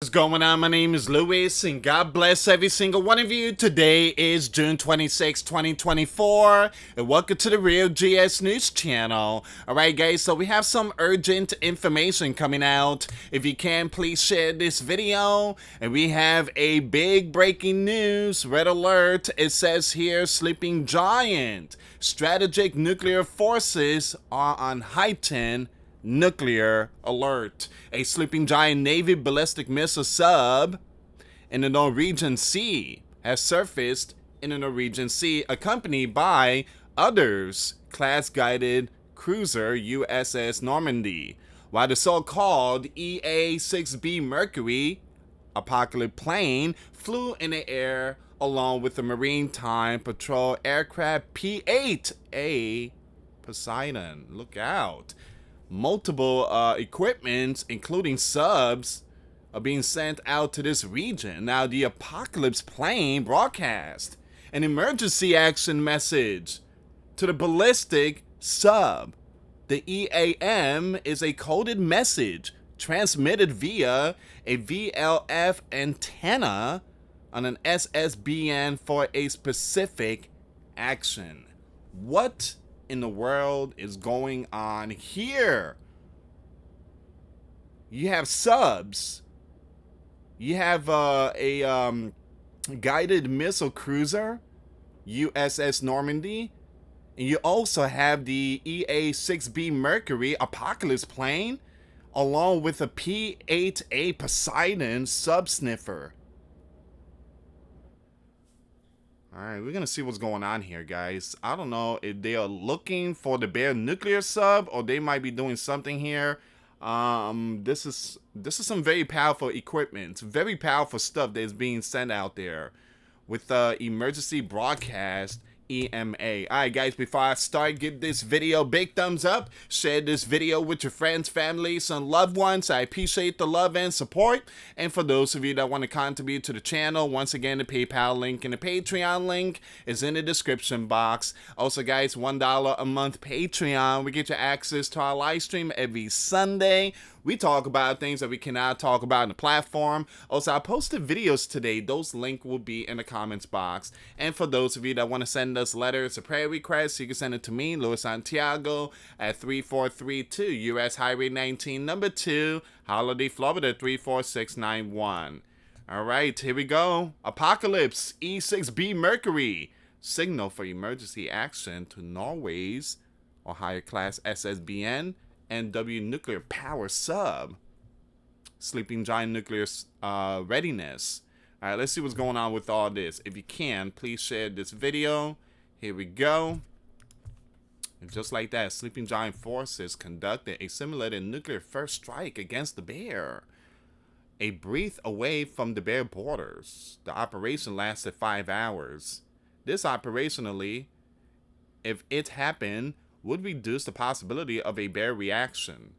What's going on? My name is Luis, and God bless every single one of you. Today is June 26, 2024, and welcome to the Real GS News channel. Alright guys, so we have some urgent information coming out. If you can, please share this video. And we have a big breaking news, red alert. It says here, sleeping giant. Strategic nuclear forces are on heightened nuclear alert. A sleeping giant Navy ballistic missile sub in the Norwegian Sea has surfaced in the Norwegian Sea, accompanied by others class guided cruiser USS Normandy, while the so-called EA-6B Mercury Apocalypse plane flew in the air along with the Maritime Patrol aircraft P-8A Poseidon. Look out. Multiple equipments, including subs, are being sent out to this region. Now, the Apocalypse plane broadcast an emergency action message to the ballistic sub. The EAM is a coded message transmitted via a VLF antenna on an SSBN for a specific action. What in the world is going on here? You have subs. You have a guided missile cruiser, USS Normandy, and you also have the EA-6B Mercury Apocalypse plane, along with a P-8A Poseidon sub-sniffer. Alright, we're gonna see what's going on here, guys. I don't know if they are looking for the bare nuclear sub, or they might be doing something here. This is some very powerful equipment, very powerful stuff that is being sent out there with the emergency broadcast EMA. Alright guys, before I start, give this video a big thumbs up. Share this video with your friends, families, and loved ones. I appreciate the love and support. And for those of you that want to contribute to the channel, once again, the PayPal link and the Patreon link is in the description box. Also guys, $1 a month Patreon. We get you access to our live stream every Sunday. We talk about things that we cannot talk about in the platform. Also, I posted videos today. Those links will be in the comments box. And for those of you that want to send us letters or prayer requests, you can send it to me, US Santiago, at 3432 US Highway 19, number 2, Holiday, Florida 34691. All right, here we go. Apocalypse E-6B Mercury. Signal for emergency action to Norway's or higher class SSBN NW nuclear power sub. Sleeping giant nuclear readiness. All right, let's see what's going on with all this. If you can, please share this video. Here we go. And just like that, sleeping giant forces conducted a simulated nuclear first strike against the bear. A breath away from the bear borders. The operation lasted 5 hours. This operationally, if it happened, would reduce the possibility of a bear reaction.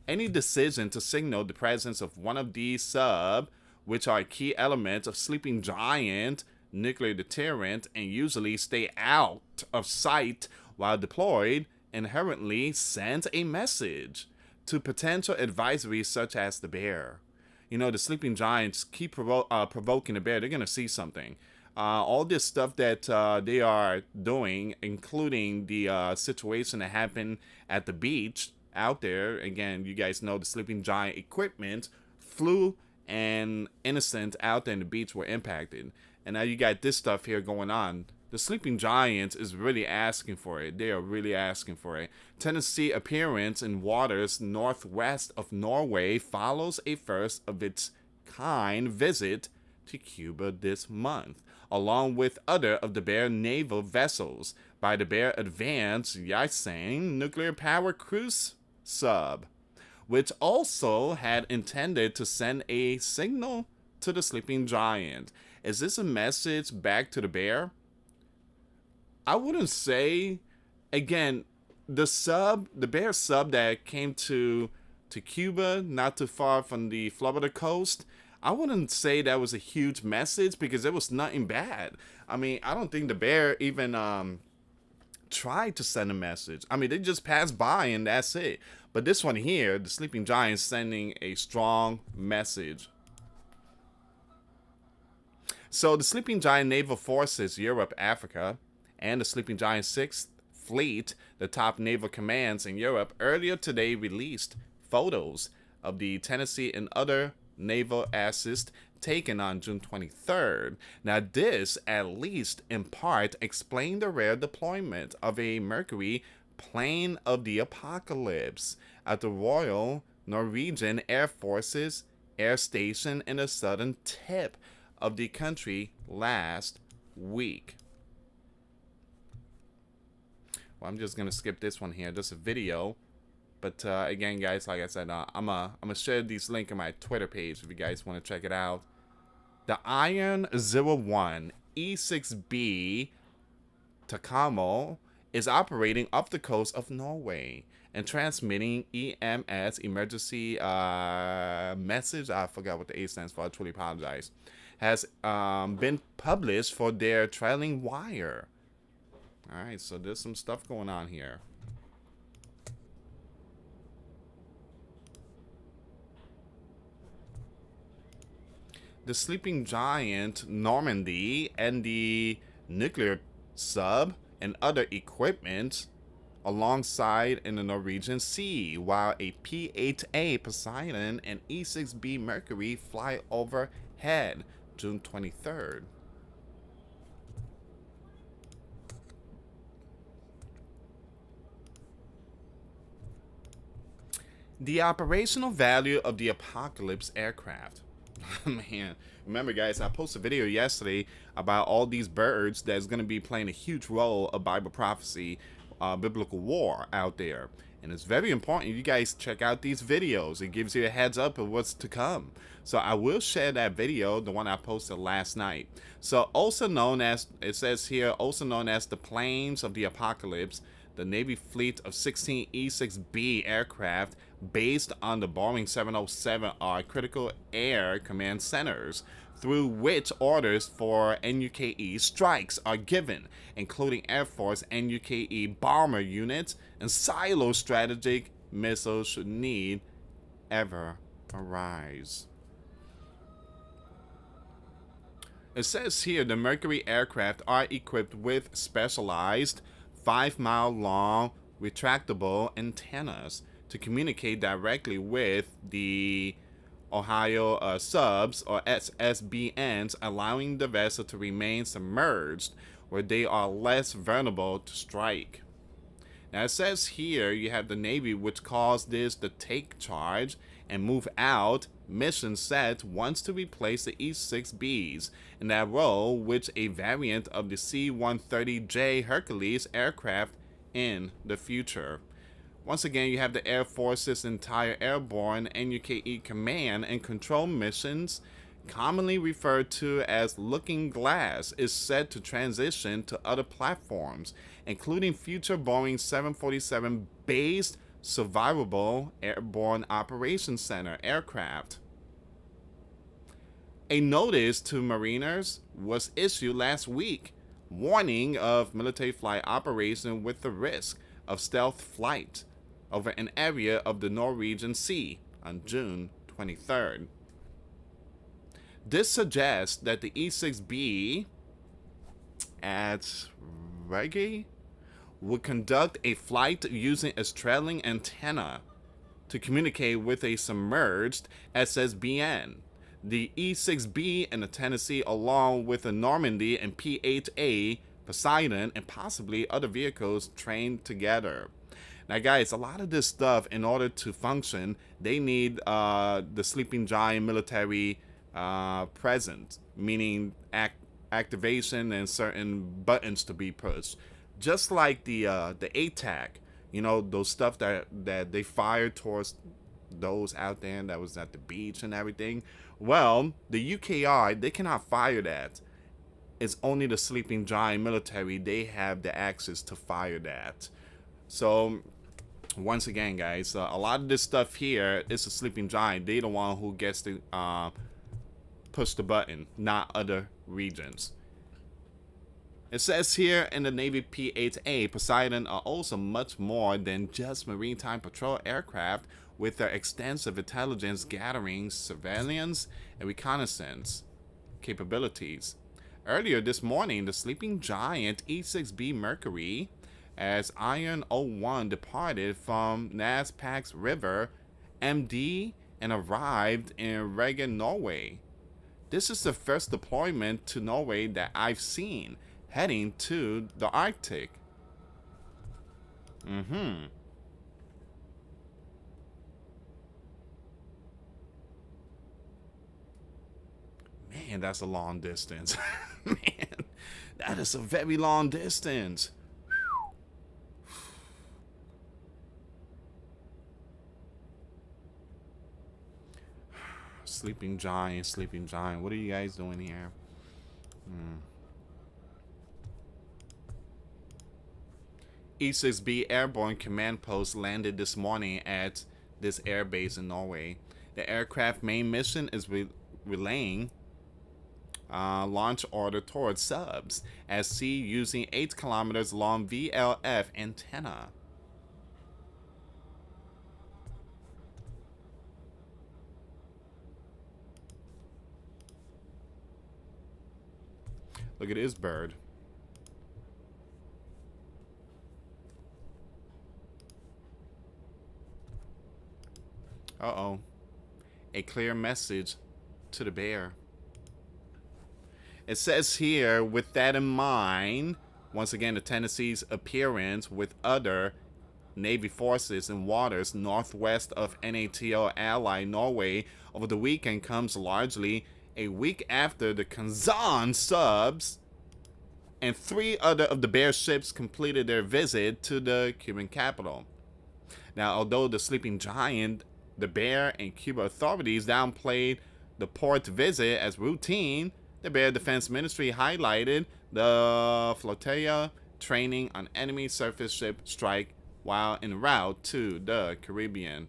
Any decision to signal the presence of one of these sub, which are key elements of sleeping giant nuclear deterrent and usually stay out of sight while deployed, inherently sends a message to potential advisories such as the bear. You know, the sleeping giants keep provoking the bear. They're going to see something. All this stuff that they are doing, including the situation that happened at the beach out there. Again, you guys know the sleeping giant equipment flew and innocent out there in the beach were impacted. And now you got this stuff here going on. The sleeping giant is really asking for it. They are really asking for it. Tennessee appearance in waters northwest of Norway follows a first of its kind visit to Cuba this month, along with other of the Bear naval vessels by the Bear Advanced Yasang nuclear power cruise sub, which also had intended to send a signal to the sleeping giant. Is this a message back to the bear? I wouldn't say. Again, the bear sub that came to Cuba, not too far from the Florida coast, I wouldn't say that was a huge message because it was nothing bad. I mean, I don't think the bear even tried to send a message. I mean, they just passed by and that's it. But this one here, the sleeping giant, sending a strong message. So the Sleeping Giant Naval Forces Europe, Africa, and the Sleeping Giant 6th Fleet, the top naval commands in Europe, earlier today released photos of the Tennessee and other naval assets taken on June 23rd. Now, this, at least in part, explained the rare deployment of a Mercury plane of the apocalypse at the Royal Norwegian Air Force's air station in the southern tip of the country last week. Well, I'm just gonna skip this one here. Just a video, but again, guys, like I said, I'm gonna share these link on my Twitter page if you guys want to check it out. The Iron 01 E6B Takamo is operating off the coast of Norway and transmitting EMS emergency message. I forgot what the A stands for. I truly apologize. Has been published for their trailing wire. All right, so there's some stuff going on here. The Sleeping Giant Normandy and the nuclear sub and other equipment alongside in the Norwegian Sea, while a P-8A Poseidon and E-6B Mercury fly overhead June 23rd. The operational value of the Apocalypse aircraft. Man, remember guys, I posted a video yesterday about all these birds that's going to be playing a huge role of Bible prophecy, biblical war out there. And it's very important you guys check out these videos. It gives you a heads up of what's to come. So I will share that video, the one I posted last night. So also known as, it says here, also known as the planes of the apocalypse, the Navy fleet of 16 E-6B aircraft based on the Boeing 707 are critical air command centers through which orders for NUKE strikes are given, including Air Force NUKE bomber units and silo strategic missiles should need ever arise. It says here the Mercury aircraft are equipped with specialized 5-mile long retractable antennas to communicate directly with the Ohio subs or SSBNs, allowing the vessel to remain submerged where they are less vulnerable to strike. Now it says here you have the Navy, which calls this the take charge and move out mission set, wants to replace the E-6Bs in that role with a variant of the C-130J Hercules aircraft in the future. Once again, you have the Air Force's entire airborne NUKE command and control missions, commonly referred to as Looking Glass, is set to transition to other platforms, including future Boeing 747 based Survivable Airborne Operations Center aircraft. A notice to mariners was issued last week, warning of military flight operation with the risk of stealth flight over an area of the Norwegian Sea on June 23rd. This suggests that the E-6B at Reggae would conduct a flight using a trailing antenna to communicate with a submerged SSBN. The E-6B and the Tennessee, along with the Normandy and P-8A, Poseidon, and possibly other vehicles trained together. Now, guys, a lot of this stuff, in order to function, they need the Sleeping Giant military present, meaning activation and certain buttons to be pushed. Just like the ATAC, you know, those stuff that they fired towards those out there that was at the beach and everything. Well, the UKR, they cannot fire that. It's only the Sleeping Giant military, they have the access to fire that. So, once again, guys, a lot of this stuff here is the Sleeping Giant. They the one who gets to push the button, not other regions. It says here in the Navy P-8A, Poseidon are also much more than just maritime patrol aircraft with their extensive intelligence gathering, surveillance, and reconnaissance capabilities. Earlier this morning, the Sleeping Giant E6B Mercury as Iron 01 departed from Naspax River, MD, and arrived in Regen, Norway. This is the first deployment to Norway that I've seen, heading to the Arctic. Man, that's a long distance. Man, that is a very long distance. Sleeping Giant, Sleeping Giant. What are you guys doing here? E6B Airborne Command Post landed this morning at this airbase in Norway. The aircraft main mission is relaying launch order towards subs at sea using 8 kilometers long VLF antenna. Look at this bird. Uh-oh. A clear message to the bear. It says here, with that in mind, once again, the Tennessee's appearance with other Navy forces in waters northwest of NATO ally Norway over the weekend comes largely a week after the Kazan subs and 3 other of the bear ships completed their visit to the Cuban capital. Now, although the Sleeping Giant, the bear, and Cuba authorities downplayed the port visit as routine, the Bear Defense Ministry highlighted the flotilla training on enemy surface ship strike while en route to the Caribbean.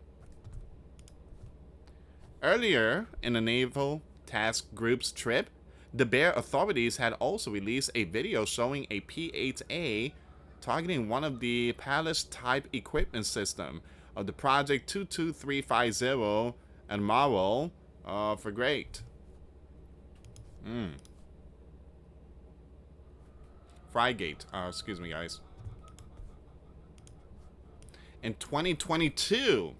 Earlier in the Naval Task Group's trip, the Bear authorities had also released a video showing a P-8A targeting one of the Palace-type equipment system of the Project 22350 Admiral frigate. Frigate. Excuse me, guys. In 2022,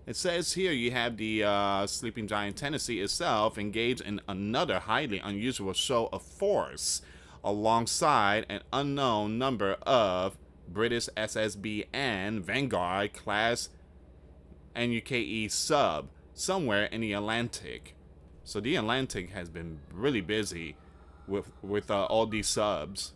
it says here you have the Sleeping Giant Tennessee itself engaged in another highly unusual show of force alongside an unknown number of British SSB and Vanguard class NUKE sub somewhere in the Atlantic. So the Atlantic has been really busy with all these subs.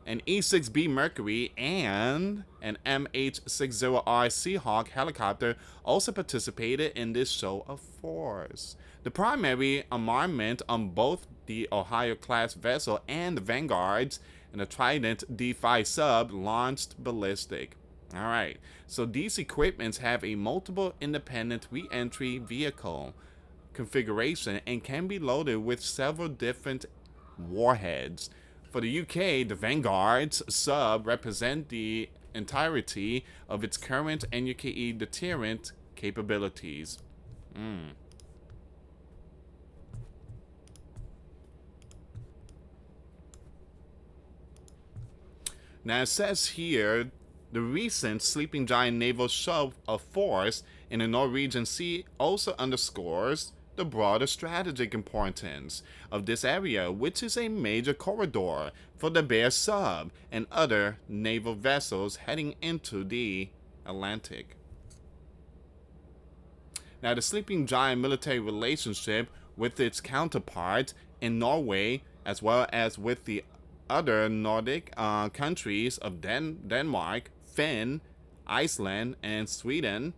An E-6B Mercury and an MH-60R Seahawk helicopter also participated in this show of force. The primary armament on both the Ohio-class vessel and the Vanguards and the Trident D5 sub launched ballistic. Alright, so these equipments have a multiple independent re-entry vehicle configuration and can be loaded with several different warheads. For the UK, the Vanguard's sub represent the entirety of its current NUKE deterrent capabilities. Now it says here, the recent Sleeping Giant naval show of force in the Norwegian Sea also underscores the broader strategic importance of this area, which is a major corridor for the Bear sub and other naval vessels heading into the Atlantic. Now, the Sleeping Giant military relationship with its counterpart in Norway, as well as with the other Nordic countries of Denmark, Finn, Iceland, and Sweden,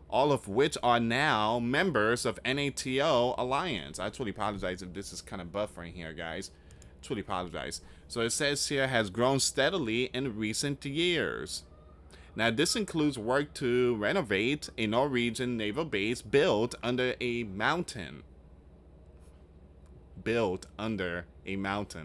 all of which are now members of NATO Alliance. I truly apologize if this is kind of buffering here, guys. Truly apologize. So it says here has grown steadily in recent years. Now this includes work to renovate a Norwegian naval base built under a mountain.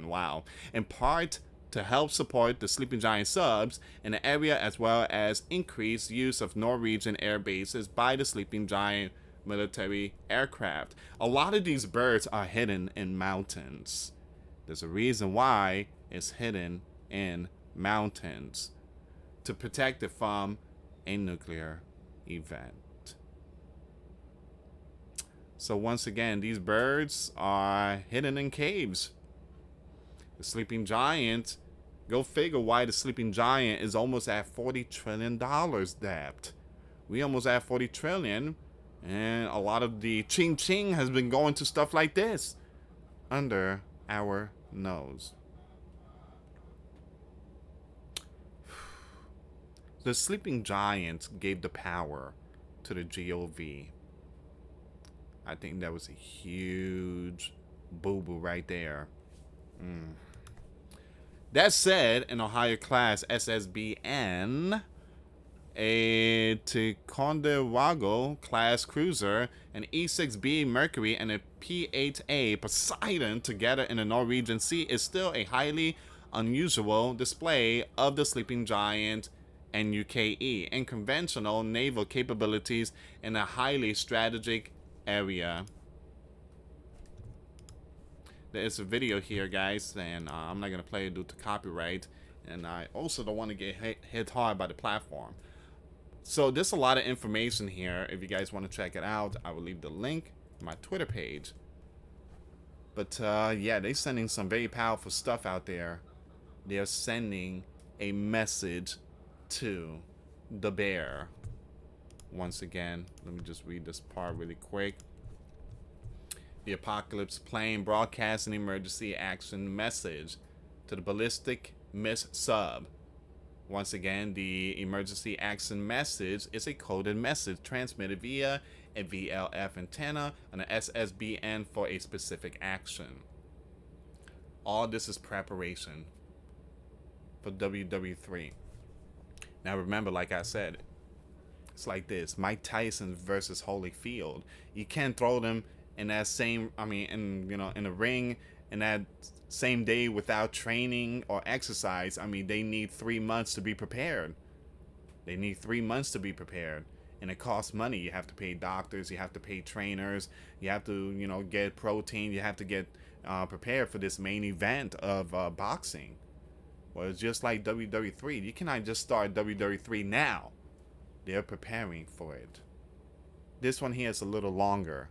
Wow. In part to help support the Sleeping Giant subs in the area, as well as increased use of Norwegian air bases by the Sleeping Giant military aircraft. A lot of these birds are hidden in mountains. There's a reason why it's hidden in mountains, to protect it from a nuclear event. So once again, these birds are hidden in caves. The sleeping giant, go figure why the sleeping giant is almost at $40 trillion debt. We almost at 40 trillion, and a lot of the ching ching has been going to stuff like this under our nose. The sleeping giant gave the power to the GOV. I think that was a huge boo-boo right there. That said, in a higher class SSBN, a Ticonderoga class cruiser, an E6B Mercury, and a P8A Poseidon together in the Norwegian Sea is still a highly unusual display of the sleeping giant and UKE and conventional naval capabilities in a highly strategic area. There is a video here, guys, and I'm not going to play it due to copyright, and I also don't want to get hit hard by the platform. So there's a lot of information here. If you guys want to check it out, I will leave the link to my Twitter page. But yeah, they're sending some very powerful stuff out there. They're sending a message to the bear. Once again, let me just read this part really quick. The Apocalypse plane broadcasts an emergency action message to the ballistic miss sub. Once again, the emergency action message is a coded message transmitted via a VLF antenna on an SSBN for a specific action. All this is preparation for WW3. Now remember, like I said, it's like this: Mike Tyson versus Holyfield. You can't throw them in that same, in a ring in that same day without training or exercise. They need 3 months to be prepared. They need 3 months to be prepared, and it costs money. You have to pay doctors, you have to pay trainers, you have to, get protein, you have to get prepared for this main event of boxing. Well, it's just like WW3. You cannot just start WW3 now. They're preparing for it. This one here is a little longer,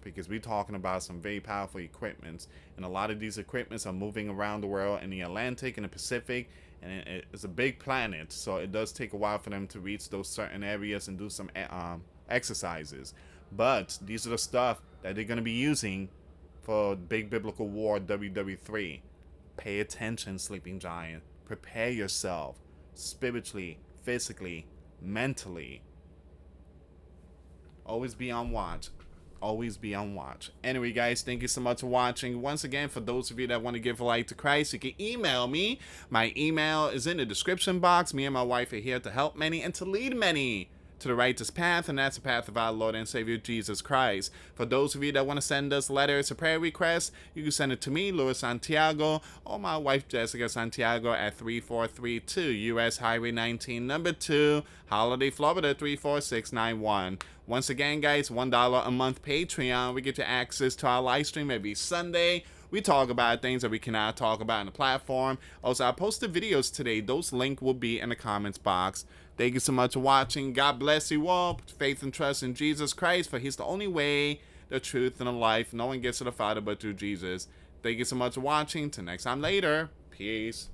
because we're talking about some very powerful equipments, and a lot of these equipments are moving around the world in the Atlantic and the Pacific, and it's a big planet, so it does take a while for them to reach those certain areas and do some exercises. But these are the stuff that they're going to be using for Big Biblical War WW3. Pay attention, sleeping giant. Prepare yourself spiritually, physically, mentally. Always be on watch. Always be on watch. Anyway, guys, thank you so much for watching. Once again, for those of you that want to give a life to Christ, you can email me. My email is in the description box. Me and my wife are here to help many and to lead many to the righteous path, and that's the path of our Lord and Savior Jesus Christ. For those of you that want to send us letters or prayer requests, you can send it to me, US Santiago, or my wife Jessica Santiago at 3432 US Highway 19, number 2, Holiday, Florida 34691. Once again, guys, $1 a month Patreon. We get you access to our live stream every Sunday. We talk about things that we cannot talk about on the platform. Also, I posted videos today. Those links will be in the comments box. Thank you so much for watching. God bless you all. Put faith and trust in Jesus Christ, for he's the only way, the truth, and the life. No one gets to the Father but through Jesus. Thank you so much for watching. Till next time later. Peace.